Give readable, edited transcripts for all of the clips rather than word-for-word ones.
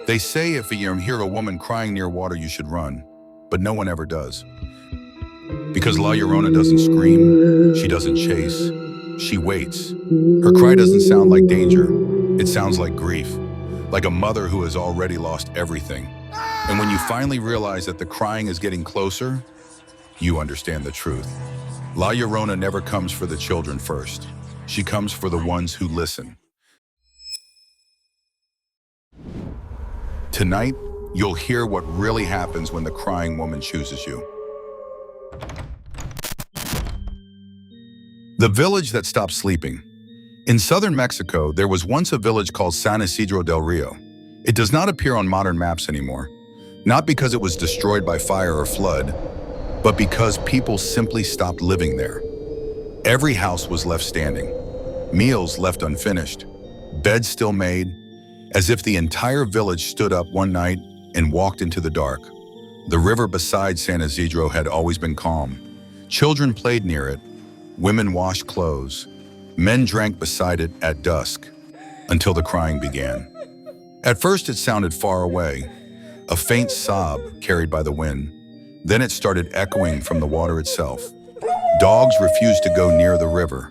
They say if you hear a woman crying near water, you should run, but no one ever does. Because La Llorona doesn't scream, she doesn't chase, she waits. Her cry doesn't sound like danger, it sounds like grief, like a mother who has already lost everything. And when you finally realize that the crying is getting closer, you understand the truth. La Llorona never comes for the children first. She comes for the ones who listen. Tonight, you'll hear what really happens when the crying woman chooses you. The village that stopped sleeping. In southern Mexico, there was once a village called San Isidro del Rio. It does not appear on modern maps anymore, not because it was destroyed by fire or flood, but because people simply stopped living there. Every house was left standing, meals left unfinished, beds still made, as if the entire village stood up one night and walked into the dark. The river beside San Isidro had always been calm. Children played near it, women washed clothes, men drank beside it at dusk, until the crying began. At first it sounded far away, a faint sob carried by the wind. Then it started echoing from the water itself. Dogs refused to go near the river.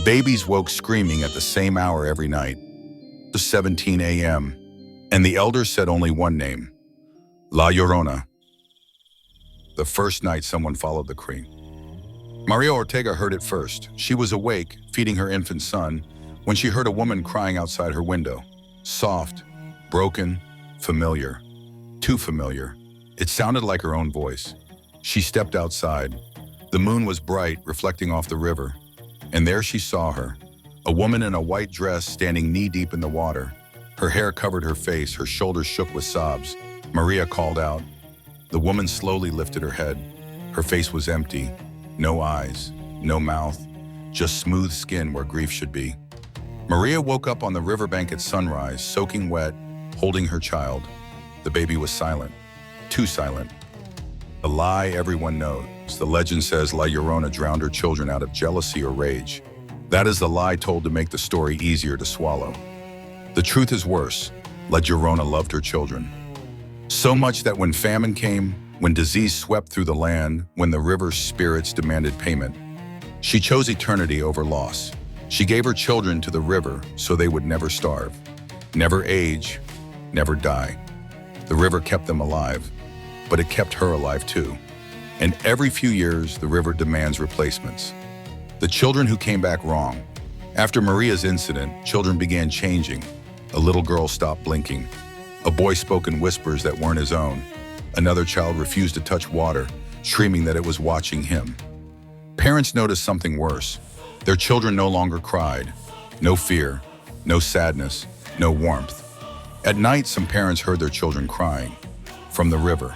Babies woke screaming at the same hour every night. 17 a.m., and the elders said only one name, La Llorona. The first night someone followed the cry. Maria Ortega heard it first. She was awake, feeding her infant son, when she heard a woman crying outside her window. Soft, broken, familiar. Too familiar. It sounded like her own voice. She stepped outside. The moon was bright, reflecting off the river. And there she saw her, a woman in a white dress standing knee-deep in the water. Her hair covered her face, her shoulders shook with sobs. Maria called out. The woman slowly lifted her head. Her face was empty. No eyes, no mouth, just smooth skin where grief should be. Maria woke up on the riverbank at sunrise, soaking wet, holding her child. The baby was silent, too silent. A lie everyone knows. The legend says La Llorona drowned her children out of jealousy or rage. That is the lie told to make the story easier to swallow. The truth is worse. La Llorona loved her children. So much that when famine came, when disease swept through the land, when the river's spirits demanded payment, she chose eternity over loss. She gave her children to the river so they would never starve, never age, never die. The river kept them alive, but it kept her alive too. And every few years, the river demands replacements. The children who came back wrong. After Maria's incident, children began changing. A little girl stopped blinking. A boy spoke in whispers that weren't his own. Another child refused to touch water, screaming that it was watching him. Parents noticed something worse. Their children no longer cried. No fear, no sadness, no warmth. At night, some parents heard their children crying from the river,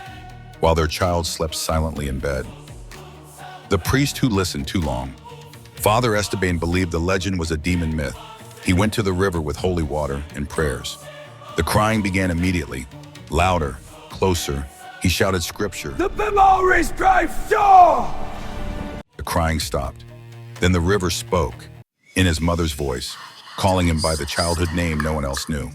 while their child slept silently in bed. The priest who listened too long. Father Esteban believed the legend was a demon myth. He went to the river with holy water and prayers. The crying began immediately, louder, closer. He shouted scripture. The memories drive sure! The crying stopped. Then the river spoke, in his mother's voice, calling him by the childhood name no one else knew.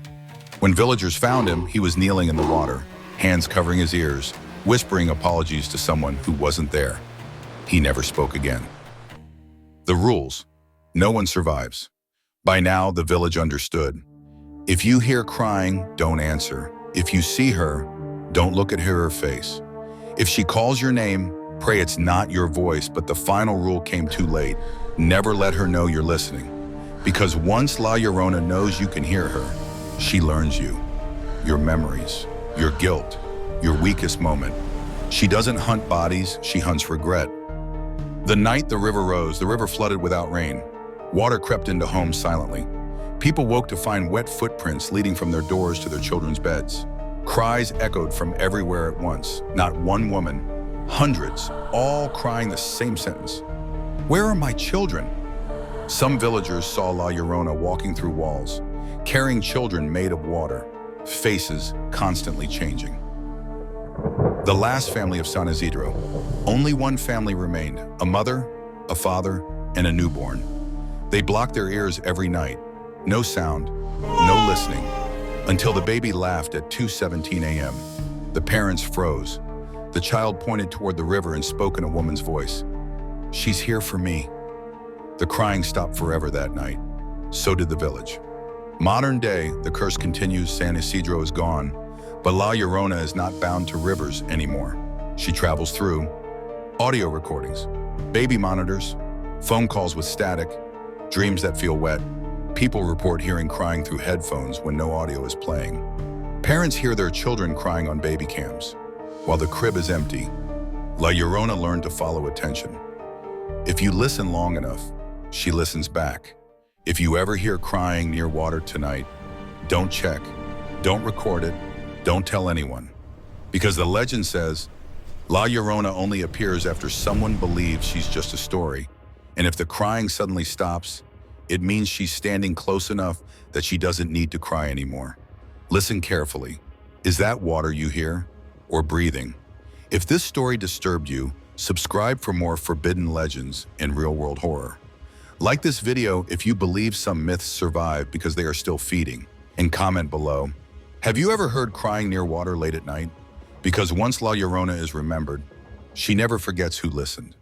When villagers found him, he was kneeling in the water, hands covering his ears, whispering apologies to someone who wasn't there. He never spoke again. The rules. No one survives. By now, the village understood. If you hear crying, don't answer. If you see her, don't look at her face. If she calls your name, pray it's not your voice, but the final rule came too late. Never let her know you're listening. Because once La Llorona knows you can hear her, she learns you, your memories, your guilt, your weakest moment. She doesn't hunt bodies, she hunts regret. The night the river rose, the river flooded without rain. Water crept into homes silently. People woke to find wet footprints leading from their doors to their children's beds. Cries echoed from everywhere at once. Not one woman, hundreds, all crying the same sentence. Where are my children? Some villagers saw La Llorona walking through walls, carrying children made of water, faces constantly changing. The last family of San Isidro. Only one family remained, a mother, a father, and a newborn. They blocked their ears every night, No sound, no listening, until the baby laughed at 2:17 a.m. The parents froze. The child pointed toward the river and spoke in a woman's voice. "She's here for me." The crying stopped forever that night. So did the village. Modern day, the curse continues. San Isidro is gone, but La Llorona is not bound to rivers anymore. She travels through audio recordings, baby monitors, phone calls with static, dreams that feel wet. People report hearing crying through headphones when no audio is playing. Parents hear their children crying on baby cams. While the crib is empty, La Llorona learned to follow attention. If you listen long enough, she listens back. If you ever hear crying near water tonight, don't check, don't record it, don't tell anyone. Because the legend says, La Llorona only appears after someone believes she's just a story. And if the crying suddenly stops, it means she's standing close enough that she doesn't need to cry anymore. Listen carefully. Is that water you hear? Or breathing? If this story disturbed you, subscribe for more forbidden legends and real-world horror. Like this video if you believe some myths survive because they are still feeding. And comment below. Have you ever heard crying near water late at night? Because once La Llorona is remembered, she never forgets who listened.